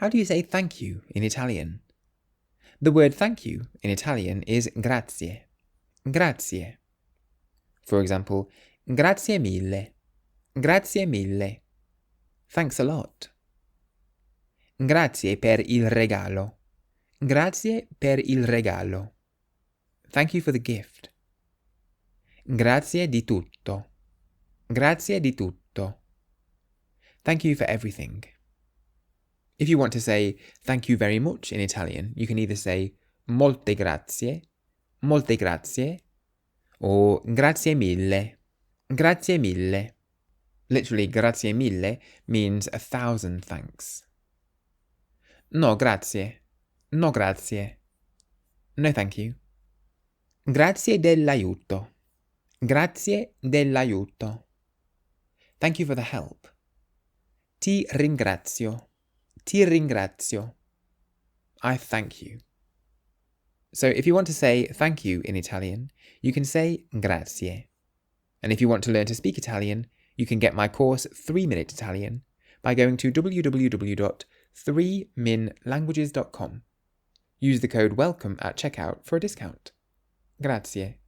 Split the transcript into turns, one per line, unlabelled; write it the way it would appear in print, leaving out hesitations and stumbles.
How do you say thank you in Italian? The word thank you in Italian is grazie. Grazie. For example, grazie mille. Grazie mille. Thanks a lot. Grazie per il regalo. Grazie per il regalo. Thank you for the gift. Grazie di tutto. Grazie di tutto. Thank you for everything. If you want to say thank you very much in Italian, you can either say molte grazie, or grazie mille. Grazie mille. Literally, grazie mille means 1,000 thanks. No grazie. No grazie. No thank you. Grazie dell'aiuto. Grazie dell'aiuto. Thank you for the help. Ti ringrazio. Ti ringrazio. I thank you. So if you want to say thank you in Italian, you can say grazie. And if you want to learn to speak Italian, you can get my course 3-Minute Italian by going to www.3minlanguages.com. Use the code WELCOME at checkout for a discount. Grazie.